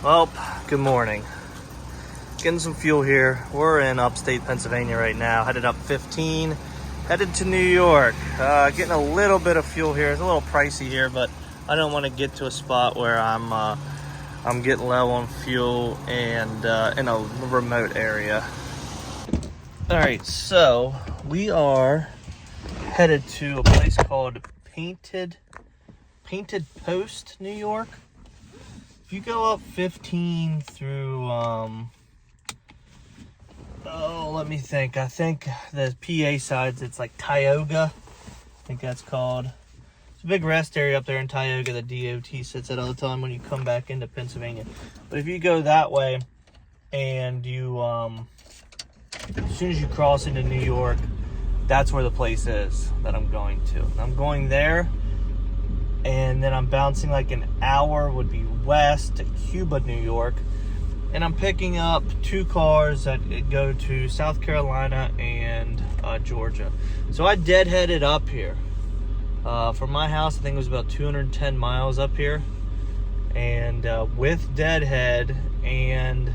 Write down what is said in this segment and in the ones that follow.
Well, good morning. Getting some fuel here. We're in upstate Pennsylvania right now, headed up 15, headed to New York. Getting a little bit of fuel here. It's a little pricey here, but I don't want to get to a spot where I'm getting low on fuel and in a remote area. All right, so we are headed to a place called Painted Post, New York. If you go up 15 through, let me think. I think the PA sides, it's like Tioga. I think that's called. It's a big rest area up there in Tioga. The DOT sits at all the time when you come back into Pennsylvania. But if you go that way and you, as soon as you cross into New York, that's where the place is that I'm going to. I'm going there, and then I'm bouncing like an hour would be west to Cuba, New York, and I'm picking up 2 cars that go to South Carolina and Georgia. So I deadheaded up here. From my house, I think it was about 210 miles up here, and with deadhead and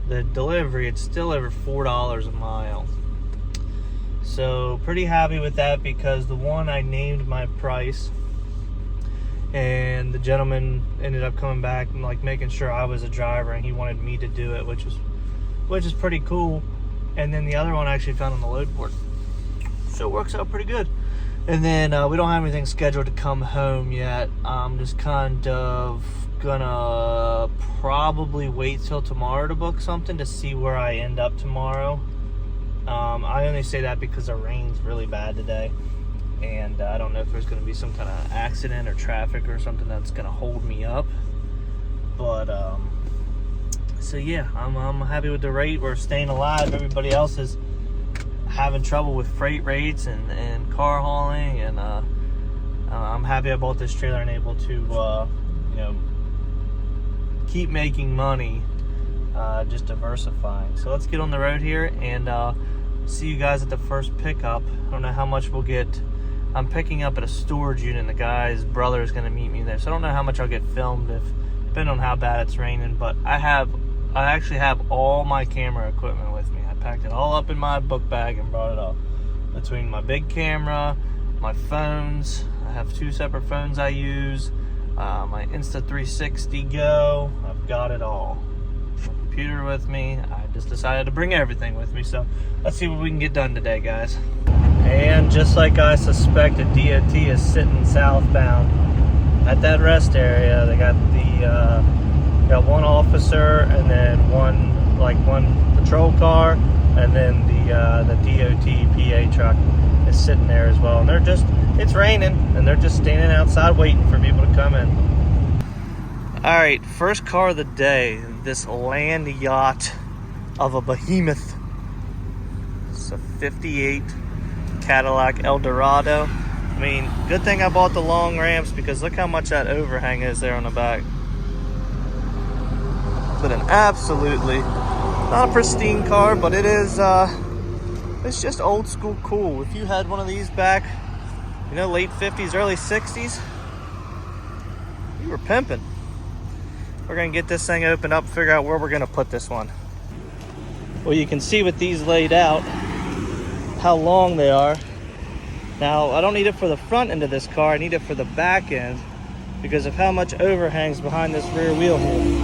the delivery, it's still over $4 a mile. So pretty happy with that, because the one I named my price, and the gentleman ended up coming back and like making sure I was a driver, and he wanted me to do it, which is pretty cool. And then the other one I actually found on the load board, so it works out pretty good. And then we don't have anything scheduled to come home yet. I'm just kind of gonna probably wait till tomorrow to book something to see where I end up tomorrow. I only say that because the rain's really bad today, and I don't know if there's going to be some kind of accident or traffic or something that's going to hold me up. But so yeah, I'm happy with the rate. We're staying alive. Everybody else is having trouble with freight rates and car hauling, and I'm happy I bought this trailer and able to keep making money, just diversifying. So let's get on the road here and see you guys at the first pickup. I don't know how much we'll get. I'm picking up at a storage unit, and the guy's brother is going to meet me there, so I don't know how much I'll get filmed, depending on how bad it's raining. But I actually have all my camera equipment with me. I packed it all up in my book bag and brought it up. Between my big camera, my phones, I have 2 separate phones I use, my Insta360 Go, I've got it all. My computer with me. I just decided to bring everything with me, so let's see what we can get done today, guys. And just like I suspected, DOT is sitting southbound at that rest area. They got got one officer, and then one patrol car, and then the DOT PA truck is sitting there as well. And it's raining, and they're just standing outside waiting for people to come in. All right, first car of the day, this land yacht of a behemoth. It's a 58 Cadillac Eldorado. I mean, good thing I bought the long ramps, because look how much that overhang is there on the back. But an absolutely, not a pristine car, but it is, it's just old school cool. If you had one of these back, late 50s, early 60s, you were pimping. We're gonna get this thing opened up and figure out where we're gonna put this one. Well, you can see with these laid out how long they are. Now, I don't need it for the front end of this car, I need it for the back end, because of how much overhangs behind this rear wheel here.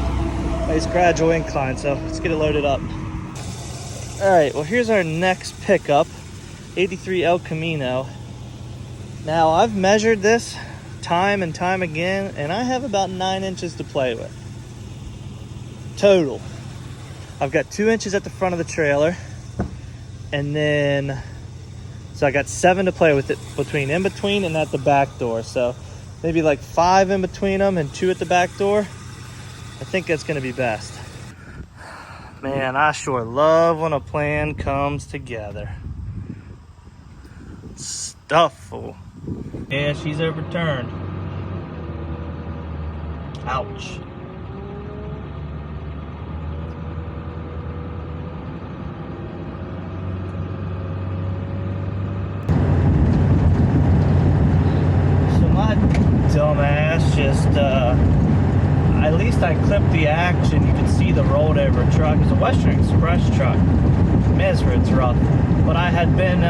Nice gradual incline, so let's get it loaded up. All right, well, here's our next pickup, 83 El Camino. Now, I've measured this time and time again, and I have about 9 inches to play with total. I've got 2 inches at the front of the trailer, and then so I got 7 to play with it in between and at the back door. So maybe like 5 in between them and 2 at the back door. I think that's gonna be best. Man, I sure love when a plan comes together. Stuff full. Yeah, she's overturned. Ouch. So my dumbass just at least I clipped the action. You could see the rolled over truck. It's a Western Express truck. It's rough. But I had been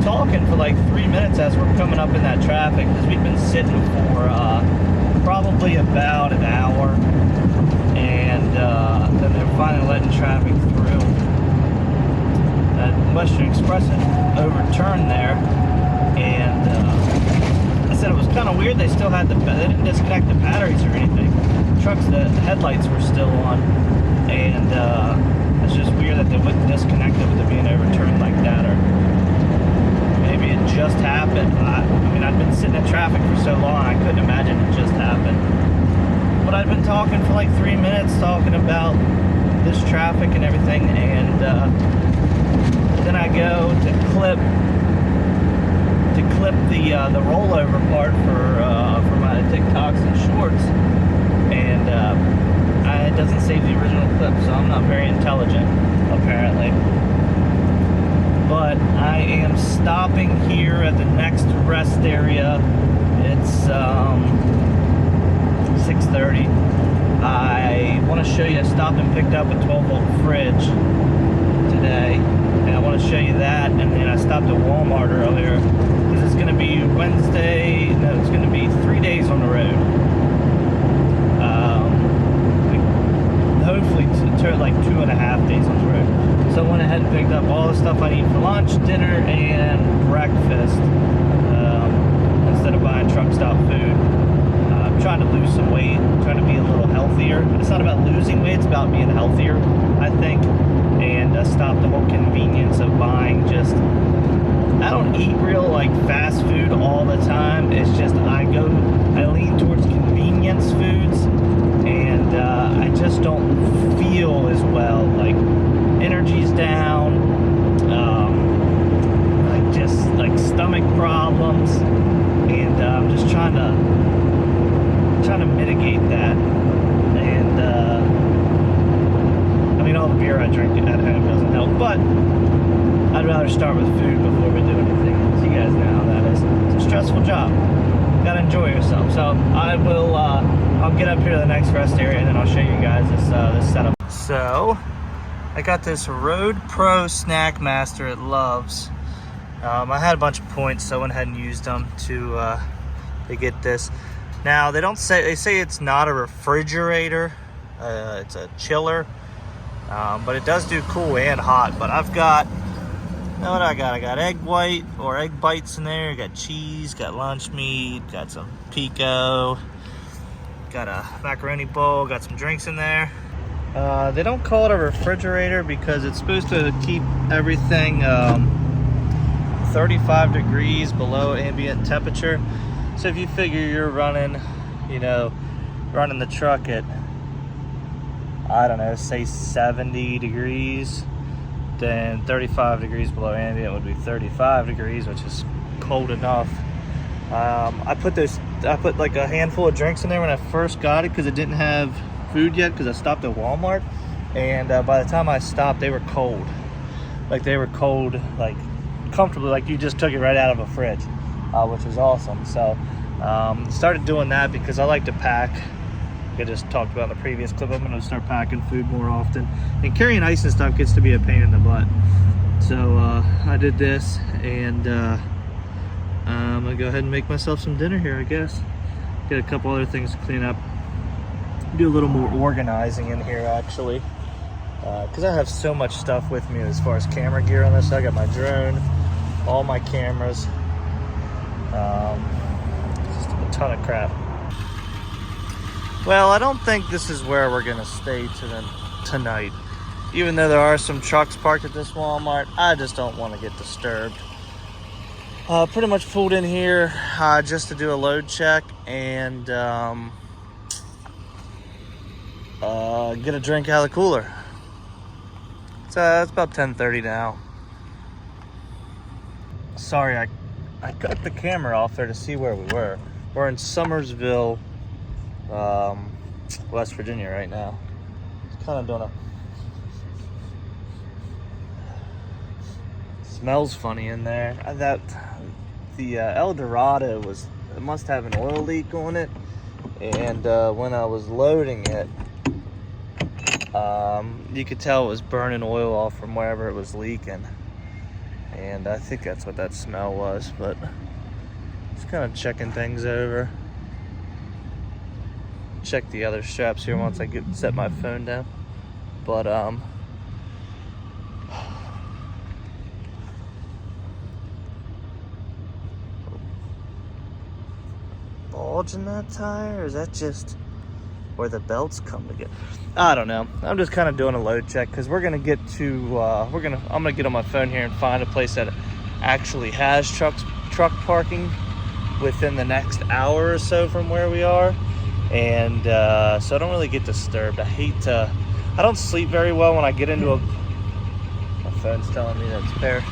talking for like 3 minutes as we're coming up in that traffic, because we've been sitting for probably about an hour, and then they're finally letting traffic through. That Western Express had overturned there, and I said it was kind of weird. They still had they didn't disconnect the batteries or anything. The headlights were still on, and it's just weird that they wouldn't disconnect it with it being overturned like that, or maybe it just happened. I mean, I've been sitting in traffic for so long, I couldn't imagine it just happened. But I've been talking for like 3 minutes, talking about this traffic and everything, and then I go to clip the rollover part for my TikToks and shorts, and it doesn't save the original clip, so I'm not very intelligent, apparently. But I am stopping here at the next rest area. It's 6:30. I want to show you, I stopped and picked up a 12-volt fridge today, and I want to show you that. And then I stopped at Walmart earlier, because it's going to be it's going to be 3 days on the road. Hopefully like 2.5 days on the road. So I went ahead and picked up all the stuff I need for lunch, dinner, and breakfast, instead of buying truck stop food. I'm trying to lose some weight, trying to be a little healthier. It's not about losing weight, it's about being healthier, I think, and stop the whole convenience of buying just... I don't eat real like fast food all the time. It's just I lean towards convenience foods, and I just don't feel as well. Like, energy's down, like stomach problems, and I'm just trying to mitigate that. And I mean, all the beer I drink at home doesn't help, but I'd rather start with food before we do anything. So you guys know how that is. It's a stressful job. Gotta enjoy yourself. So I will, I'll get up here to the next rest area, and then I'll show you guys this setup. So I got this Road Pro Snack Master at Love's. I had a bunch of points, so I went ahead and used them to get this. Now they say it's not a refrigerator, it's a chiller, but it does do cool and hot. But I've got, what do I got? I got egg white or egg bites in there. Got cheese, got lunch meat, got some pico, got a macaroni bowl, got some drinks in there. They don't call it a refrigerator because it's supposed to keep everything 35 degrees below ambient temperature. So if you figure you're running the truck at, I don't know, say 70 degrees, then 35 degrees below ambient would be 35 degrees, which is cold enough. I put like a handful of drinks in there when I first got it, because it didn't have food yet, because I stopped at Walmart, and by the time I stopped, they were cold. Like, they were cold, like comfortably, like you just took it right out of a fridge, which is awesome. So started doing that because I like to pack. I just talked about in the previous clip. I'm going to start packing food more often, and carrying ice and stuff gets to be a pain in the butt. So I did this, and I'm gonna go ahead and make myself some dinner here, I guess. Get a couple other things to clean up, do a little more organizing in here actually, because I have so much stuff with me as far as camera gear on this. I got my drone, all my cameras, just a ton of crap. Well, I don't think this is where we're gonna stay tonight. Even though there are some trucks parked at this Walmart, I just don't want to get disturbed. Pretty much pulled in here just to do a load check and get a drink out of the cooler. It's about 10:30 now. Sorry, I cut the camera off there to see where we were. We're in Summersville, West Virginia right now. It's kind of doing smells funny in there. The El Dorado must have an oil leak on it. And when I was loading it, you could tell it was burning oil off from wherever it was leaking. And I think that's what that smell was, but just kind of checking things over. Check the other straps here once I set my phone down. But bulge in that tire, or is that just where the belts come together? I don't know. I'm just kind of doing a load check because we're gonna get to I'm gonna get on my phone here and find a place that actually has truck parking within the next hour or so from where we are, and so I don't really get disturbed. I don't sleep very well when I get into my phone's telling me that's paired.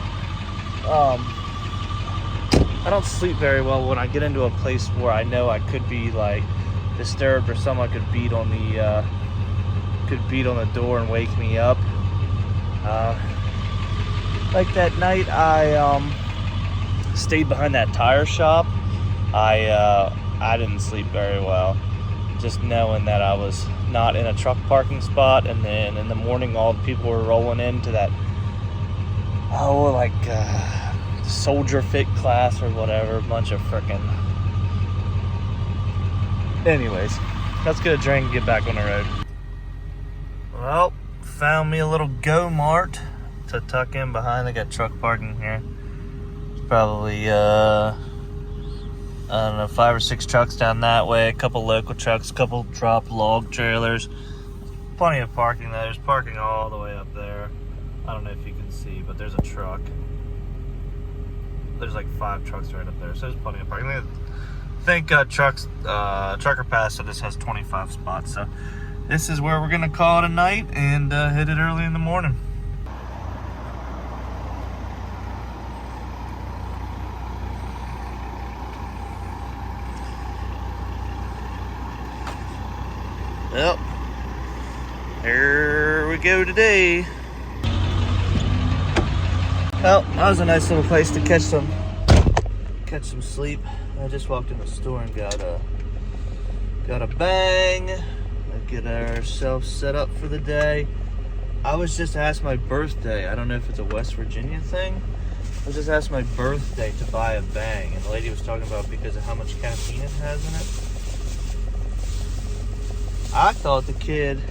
I don't sleep very well when I get into a place where I know I could be like disturbed, or someone could beat on the door and wake me up. Like that night I stayed behind that tire shop. I didn't sleep very well, just knowing that I was not in a truck parking spot, and then in the morning all the people were rolling into that soldier fit class or whatever, a bunch of frickin'. Anyways, let's get a drink and get back on the road. Well, found me a little Mart to tuck in behind. They got truck parking here. It's probably I don't know, 5 or 6 trucks down that way, a couple local trucks, a couple drop log trailers. Plenty of parking there. There's parking all the way up there. I don't know if you can see, but there's a truck. There's like 5 trucks right up there, so there's plenty of parking. I think Trucker Pass said this has 25 spots, so this is where we're gonna call it a night and hit it early in the morning. Well, here we go today. Well, that was a nice little place to catch some sleep. I just walked in the store and got a bang. Get ourselves set up for the day. I was just asked my birthday. I don't know if it's a West Virginia thing. I was just asked my birthday to buy a bang, and the lady was talking about because of how much caffeine it has in it. I thought the kid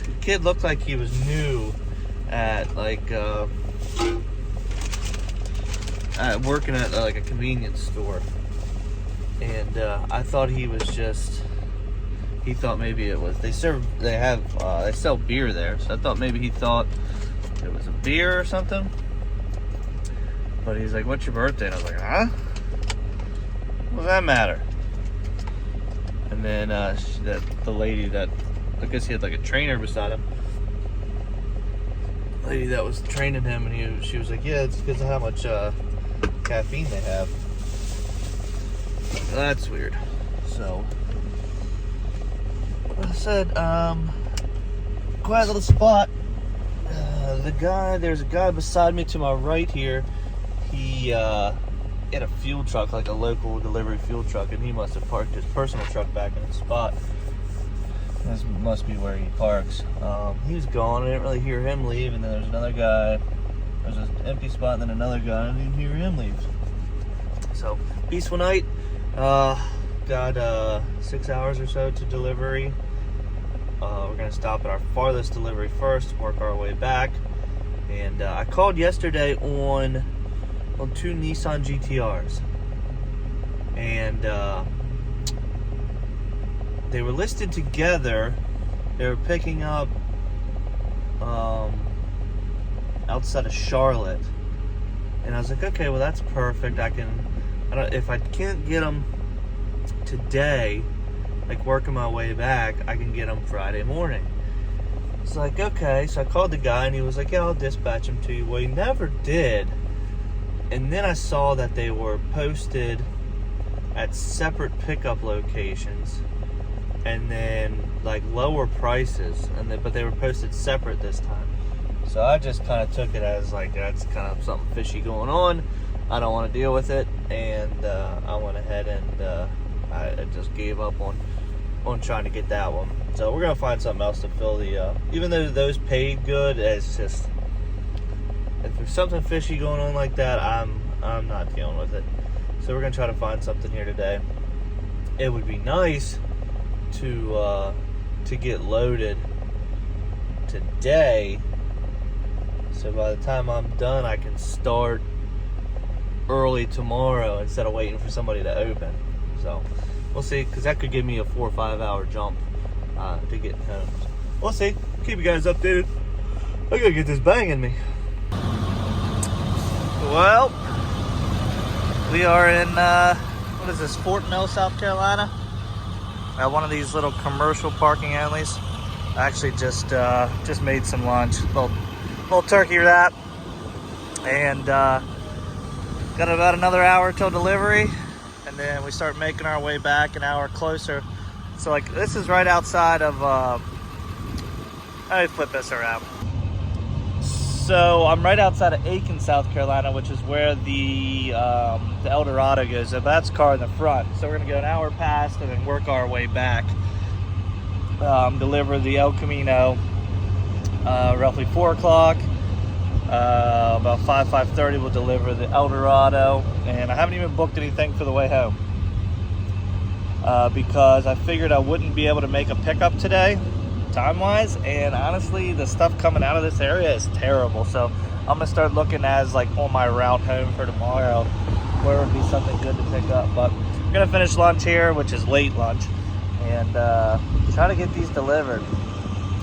looked like he was new at working at like a convenience store, and I thought he thought maybe it was they sell beer there, so I thought maybe he thought it was a beer or something. But he's like, "What's your birthday?" And I was like, "Huh? What does that matter?" And then the lady that, I guess he had like a trainer beside him, lady that was training him, and she was like, "Yeah, it's because of how much caffeine they have." That's weird. So I said, quiet little spot. There's a guy beside me to my right here. He had a fuel truck, like a local delivery fuel truck, and he must have parked his personal truck back in the spot. This must be where he parks. He was gone. I didn't really hear him leave, and then there's another guy. There's an empty spot, and then another guy. I didn't hear him leave. So, peaceful night. Got 6 hours or so to delivery. We're gonna stop at our farthest delivery first, work our way back. And I called yesterday on 2 Nissan GTRs, and they were listed together. They were picking up outside of Charlotte, and I was like, okay, well that's perfect. If I can't get them today, like working my way back, I can get them Friday morning. It's like, okay. So I called the guy, and he was like, yeah, I'll dispatch them to you. Well, he never did. And then I saw that they were posted at separate pickup locations, and then like lower prices, but they were posted separate this time. So I just kind of took it as like, that's kind of something fishy going on. I don't want to deal with it, and I went ahead and I just gave up on on trying to get that one. So we're gonna find something else to fill the, even though those paid good, it's just, if there's something fishy going on like that, I'm not dealing with it. So we're gonna try to find something here today. It would be nice to get loaded today, so by the time I'm done, I can start early tomorrow instead of waiting for somebody to open. So we'll see, because that could give me a 4 or 5 hour jump to get home. We'll see. Keep you guys updated. I gotta get this banging me. Well, we are in what is this, Fort Mill, South Carolina, at one of these little commercial parking alleys. I actually just made some lunch, little turkey wrap, and got about another hour till delivery, and then we start making our way back an hour closer. So like, this is right outside of let me flip this around. So I'm right outside of Aiken, South Carolina, which is where the El Dorado goes. So that's car in the front. So we're gonna go an hour past and then work our way back. Deliver the El Camino roughly 4 o'clock. About 5:30 we'll deliver the El Dorado, and I haven't even booked anything for the way home because I figured I wouldn't be able to make a pickup today, time-wise, and honestly the stuff coming out of this area is terrible. So I'm gonna start looking as like on my route home for tomorrow where would be something good to pick up. But we're gonna finish lunch here, which is late lunch, and try to get these delivered.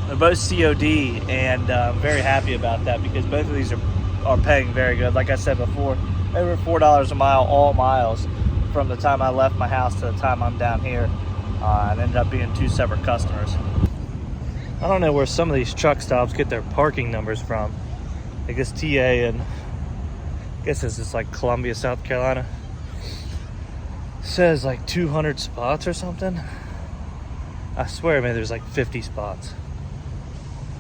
They're both COD, and I'm very happy about that because both of these are paying very good. Like I said before, over $4 a mile, all miles, from the time I left my house to the time I'm down here, and ended up being 2 separate customers. I don't know where some of these truck stops get their parking numbers from. I guess TA, and I guess this is like Columbia, South Carolina. It says like 200 spots or something. I swear, man, there's like 50 spots.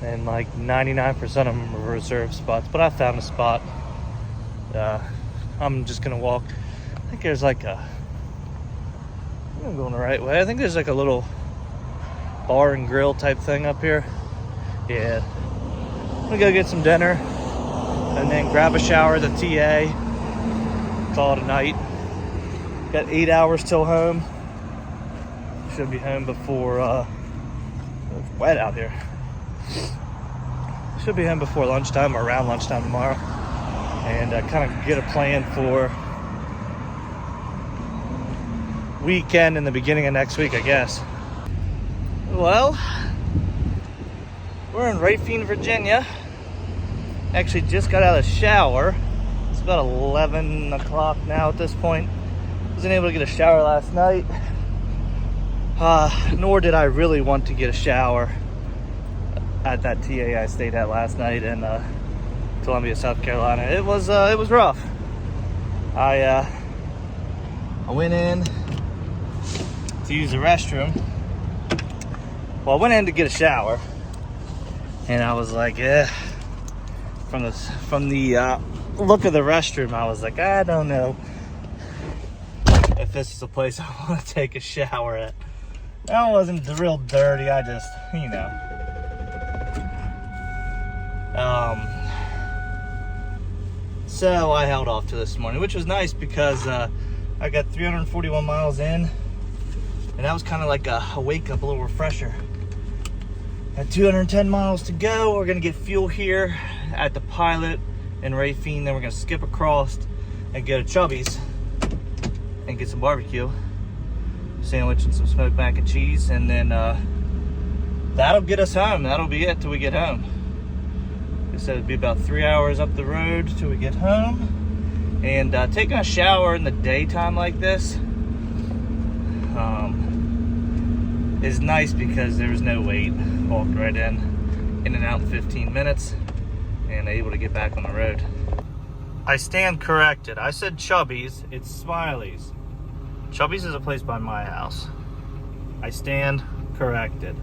And like 99% of them are reserved spots. But I found a spot. I'm just gonna walk. I think there's like I'm going the right way. I think there's like a little bar and grill type thing up here. Yeah. I'm gonna go get some dinner and then grab a shower at the TA. Call it a night. Got 8 hours till home. Should be home before it's wet out here. Should be home before lunchtime or around lunchtime tomorrow, and kind of get a plan for weekend and the beginning of next week, I guess. Well, we're in Rafine, Virginia. Actually just got out of the shower. It's about 11 o'clock now at this point. Wasn't able to get a shower last night. Nor did I really want to get a shower at that TA I stayed at last night in Columbia, South Carolina. It was rough. I went in to use the restroom. Well, I went in to get a shower, and I was like, from the look of the restroom, I was like, I don't know if this is a place I want to take a shower at. That wasn't real dirty. I just, you know. So I held off to this morning, which was nice because I got 341 miles in, and that was kind of like a wake up, a little refresher. At 210 miles to go, we're gonna get fuel here at the Pilot in Rafine. Then we're gonna skip across and go to Chubby's and get some barbecue sandwich and some smoked mac and cheese, and then that'll get us home. That'll be it till we get home. They said it'd be about 3 hours up the road till we get home, and taking a shower in the daytime like this is nice because there's no wait. Walked right in and out in 15 minutes, and able to get back on the road. I stand corrected. I said Chubby's, it's Smiley's. Chubby's is a place by my house. I stand corrected.